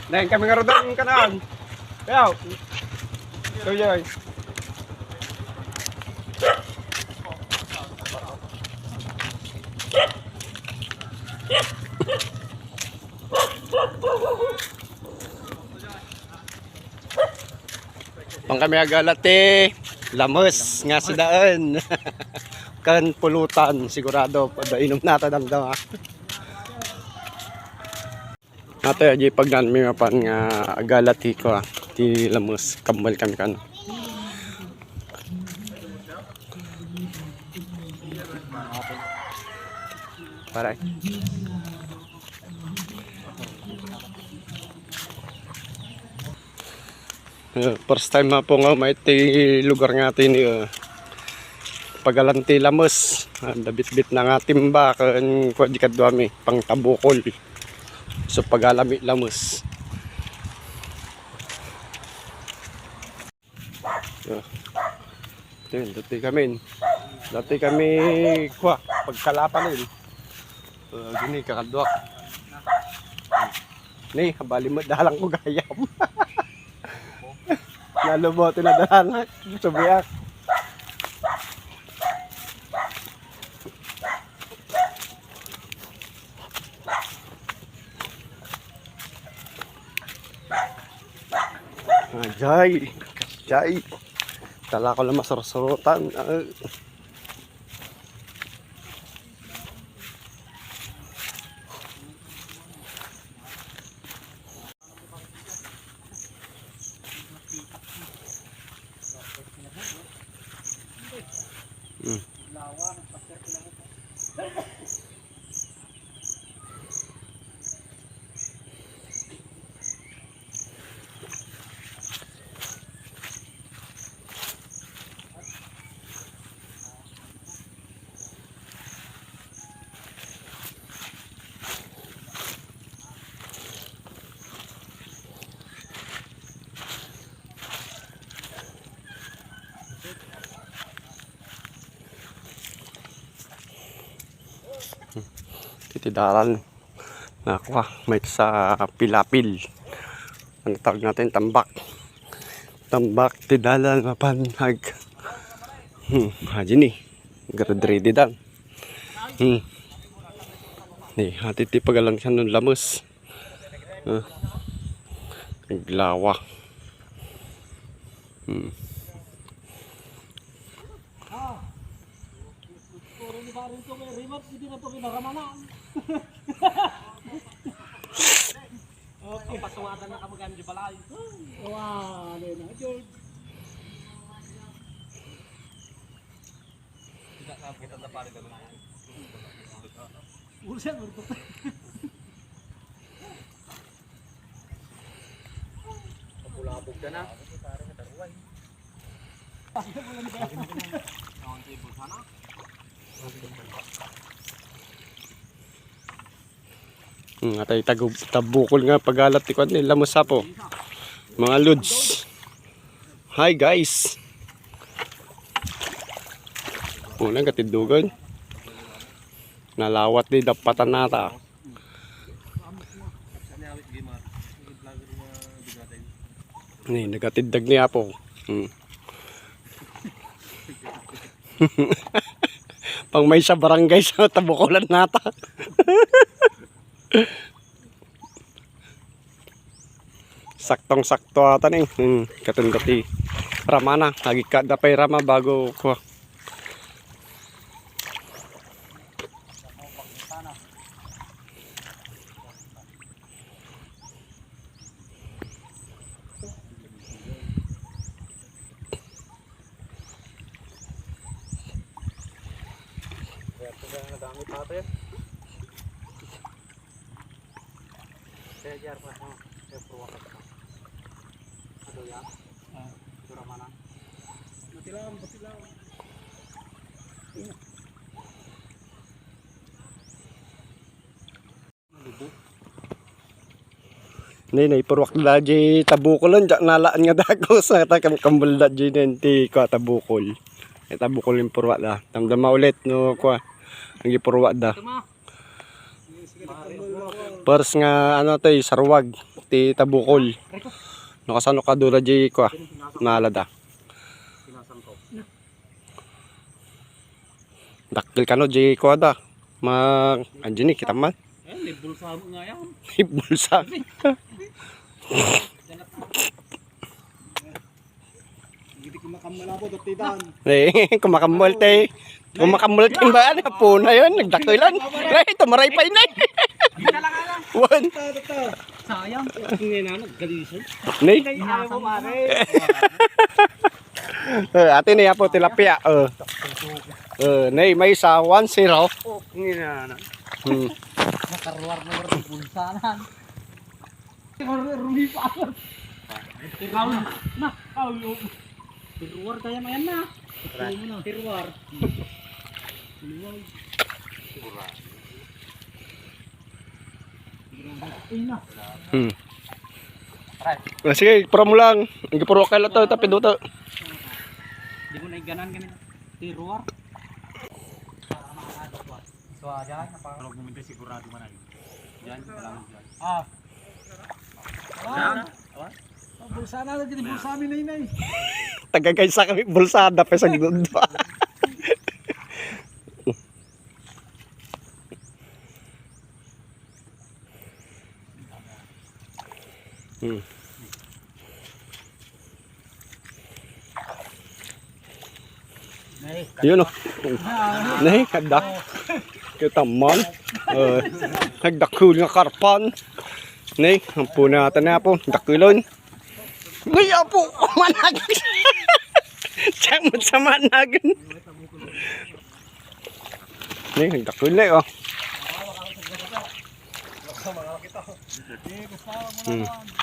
Dahil kami nga rodan ka naan. Kaya, so yun. Pang kami agalate, lamos nga sa daan. Kan pulutan, sigurado, padainom natin ang dawa. Nato aja pagdan mi mapan nga agalati ko ti lamos kambal kami kan. Paray. First time po nga may lugar nga tin pagalanti lamos. Dabit-bit na nga timba kan ko di kadwa mi pang tabukol. So pagalami lamos. Yun, dati kami kwa pagkalapan din. Gini kakadwak. Ni, habali mo dalang ko gayam. Naluboto na dalang subiak. Jay. Tala ko lang masarsurutan. Titidaran na ako may sa pilapil. Ano tawag natin? Tambak tidalan mapanhag. Haji ni gradredi dan. Ni hati ti pagalang siya nun lamos. Naglawa. Okay, pasuwatan na kamagan di balay. Wah, ano na, George. Tidak na kita na pare ganun. Ulisan mo to. Kapulabog ka na. Pare na taruan. Ang table sana. Atay tabukol nga pagalat ti kwan nila mo sapo. Mga lods. Hi guys. Una katidugan. Nalawat di dapatan nata. Ni nagatidag ni apo. Pang may sa barangay sa tabukolan nata. Saktong-sakto ata ning katundati rama na lagi ka dapay rama bago ko. Sejar pa ha, saya perwakat ka. Aduh ya, dura mana? Matilam. Nay perwak daji tabukol lang nalaan nga dako sa takam kambal daji nenti ko tabukol. Ita bukol yung purwa da. Tamdama ulit no kwa. Ang gipurwa da. Pers nga ano to sarwag ti tabukol. No kasano ka dura di kwa. Nalada. Dakil kano di kwa da. Anjini kita man. May bulsa mo nga yan. Bulsa. Hindi ko makamala po, Dr. Kumakamol te. Kumakamol te ba? Ano po na yun? Nagdakilan. Tumaray pa yun eh. Wan. Sayang. Hindi na, naggalisan. Nay. Ayaw mo, mare. Ate niya po tilapia. Nay, may sa 1-0. Hindi na. Nakaruar na rin bulsanan. Rumi pa. Ikaw na. Tiruar kaya na yan na. Tiruar. Sige, pura mo lang. Hindi puro kayo to, tapi duto. Hindi ko naiganan kami. Tiruar. So, ayan. Kalau pumunta sigurado man ay. Diyan, lang diyan. Bulsa na lagi ni bulsa mi nay. Tagagaysa kami bulsada pa sa ginundo. Yun o. Nay, kadak. Kita man. Nagdakul nga karpan. Nay, ang puna natin na po. Dakulon. Ngayon po, manag. Samot sa managan. Nay, nagdakul na o.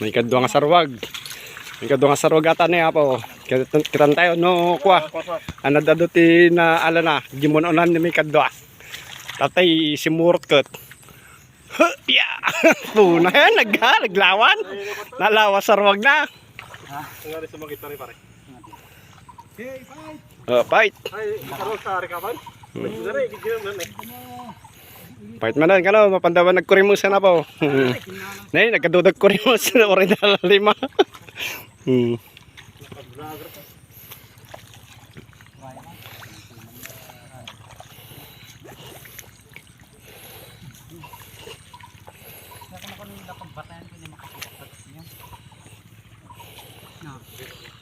May kadwa nga sarwag. May kadwa nga sarwag ata niya po. Kitan tayo no kwa. Ano dado ti na ala na. Gimononan ni may kadwa. Tatay simurot kat. Ya. Puna yan. Naglawan. Nalawa sarwag na. Ngari sumakit na rin pare. Okay, fight. Fight. Ay, karon sa rekaban. Nagdare gigil na nek. Fight man ka no, mapandawan nagkurimusa na po. Nay, nagkadudog kurimusa na original 5.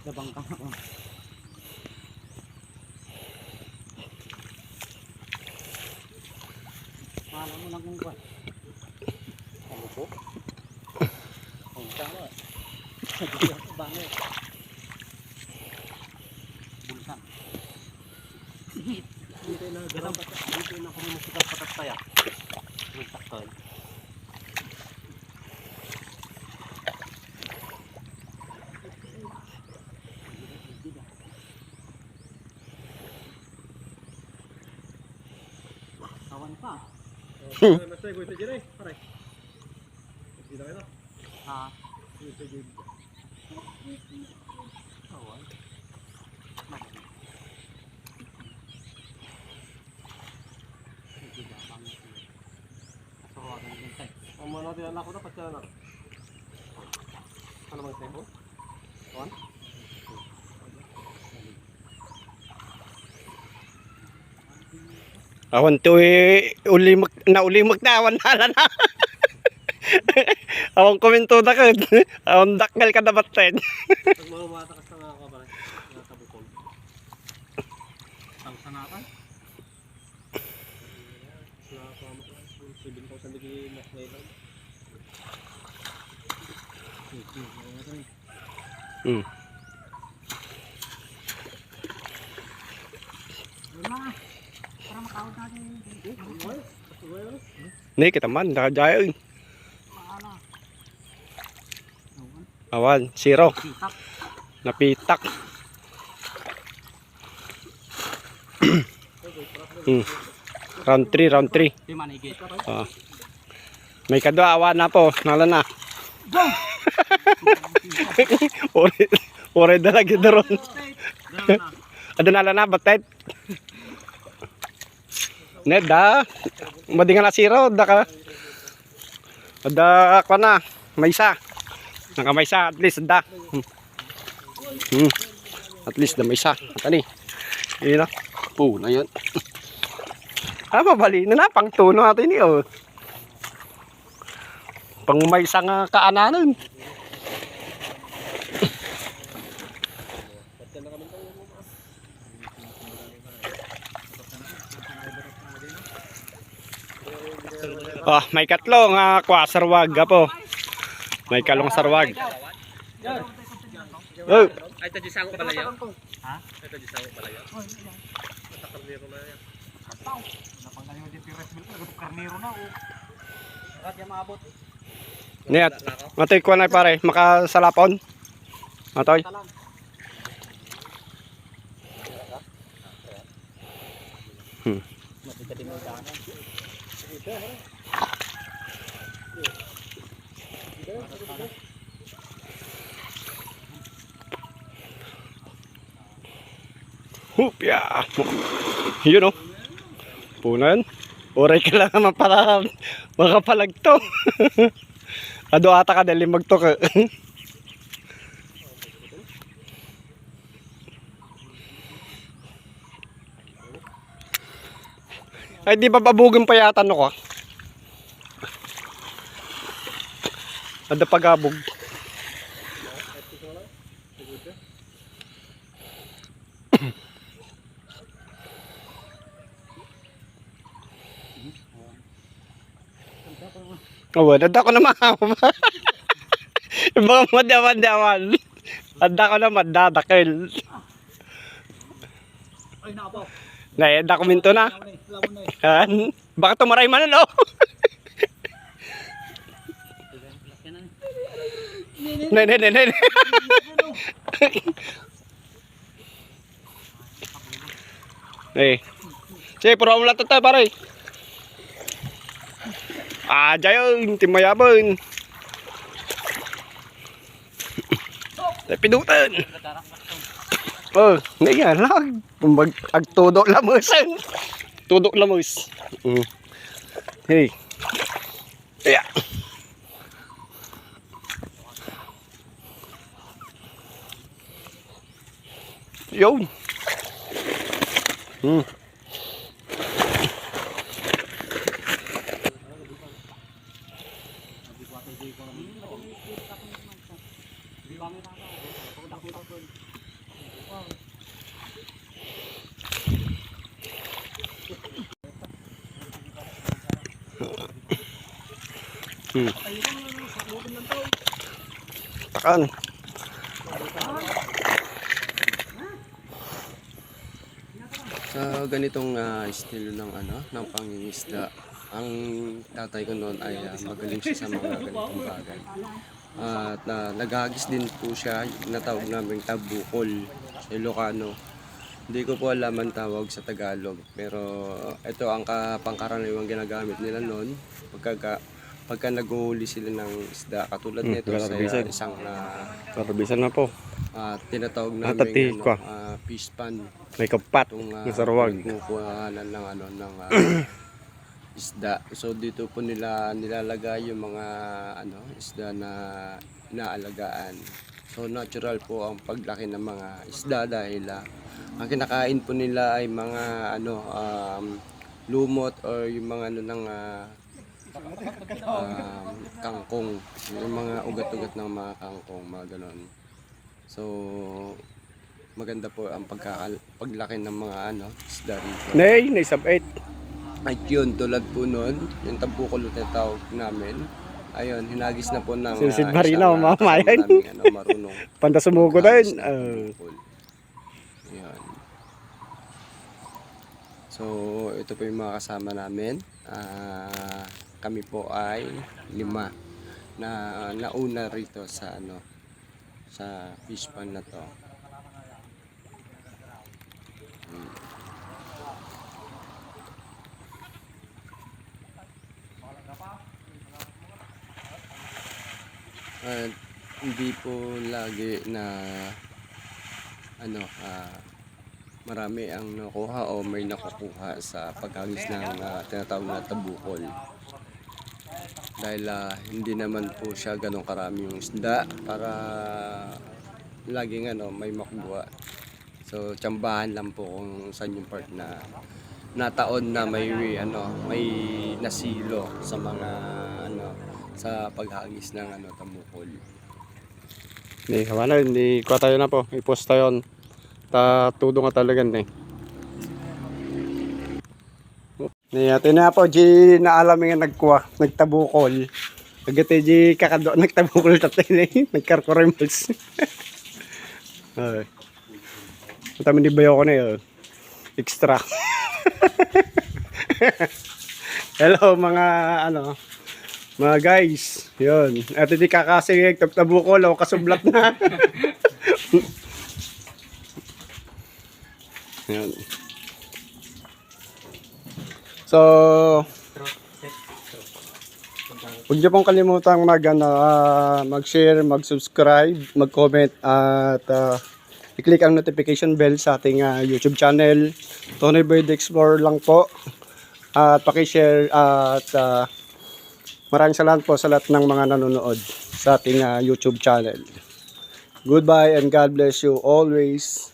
Dabang ka. Malam mo lang kung ba. Ano po? Ang tama. Bangay. Bulsan. Dito na garam pa. Dito na kami musikat patataya. Bulsan. Kawan pa. Masay ko ito dyan eh. Pare. Dito kayo. Ha? Ito dyan. Kawan. Ang mga natin anak ko na patya na. Ano mga tempo? Kawan? Awan to ulimak na awan hala na. Awan komento na ka. Awan dakgal ka na batten. Pag mga matakas na nga ka ba? Natabukol. Ang sanakan? 7,000 lagi mas ngayon. Para makawag natin Ni kita man nakajayon. Awan, 0. Napitak. Round 3. di manigit. May kadwa awan na po, nala na. Ore dala gidaron. Ada nala na batet. Ned, da. Madi nga na zero, da ka. Da ka na. Maysa. Nakamaysa, at least da. At least da maysa. Tani. Yun na. Po na yun. Mabali na pang tuno natin yun. Pang maysa nga kaananan. Oh, may katlong sarwag po. May kalong sarwag. Oh, Ay, ito di sango pala yun? Ha? Ito di sango pala yun? Nakakarnero na yan. Napanggaling mo din piret mo. Karnero na o. Rat yung maabot. niyat. Matoy ko na pare, makasalapon. Matoy. Talang. Matigatin mo daanan. Hupya. Yun oh. Punan. Oray ka lang naman para makapalag to. Ado ata ka dali magtok. Ay di ba babugin pa yata no ko? Ada pagabog. Oh, dada ko na mahama. Baka madawan-dawan. Dada ko na madadakil. Ay, nakabaw. Dokumento na. Lamon na eh. Yan. Baka tumaray man ano. Ne. Eh. Sige, puro ulat ta pare. Jayon, timayabon. Pinutan. Oh, nga lang. Agtudok lamusan. Tudok lamus. Hey. Yeah. Yo. Takan. Sa ganitong estilo ng ng pangingisda, ang tatay ko noon ay magaling siya sa mga ganitong bagay. At naghagis din po siya, natawag namin tabukol sa Ilocano. Hindi ko po alam ang tawag sa Tagalog, pero ito ang pangkaraniwang ginagamit nila noon pagka naghuhuli sila ng isda, katulad nito sa isang Karbisan na po. tinatawag Natati namin ko. fish pan. May kapat. Itong Ng sarwag. kukuhanan ng isda. So dito po nila nilalagay yung mga isda na inaalagaan. So natural po ang paglaki ng mga isda dahil ang kinakain po nila ay mga lumot or yung mga kangkong, yung mga ugat-ugat ng mga kangkong, mga ganon. So maganda po ang paglaki ng mga isda rito. Nay, naisabit. At yun, tulad po nun, yung tampukol na tawag namin, ayun, hinagis na po ng Sisid Marina, isang, mamayan. kasama namin, marunong Panda sumuko din. humagis ng tampukol. Ayan. So, ito po yung mga kasama namin. Kami po ay 5 na nauna rito sa sa fish pan na to. At hindi po lagi na marami ang nakuha o may nakukuha sa paghagis ng tinatawag na tabukol. Dahil hindi naman po siya ganong karami yung isda para laging may makuha. So tsambahan lang po kung saan yung part na nataon na may may nasilo sa mga sa paghagis ng tabukol. Hindi, wala, hindi ko tayo na po. I-post tayo yun. Tudo nga talaga eh. Ito na po, G, naalam nga nagtabukol. Agad G, kakado, nagtabukol tatay eh. Nagkarkoremals. Ay. Matami di bayo ko na yun. Extra. Hello mga mga guys. Yun. At hindi kakasig, tabukol o kasublat na. Yun. So, huwag niyo pong kalimutang mag-share, mag-subscribe, mag-comment at i-click ang notification bell sa ating YouTube channel. Tony Bird Explorer lang po. At paki-share at maraming salamat po sa lahat ng mga nanonood sa ating YouTube channel. Goodbye and God bless you always.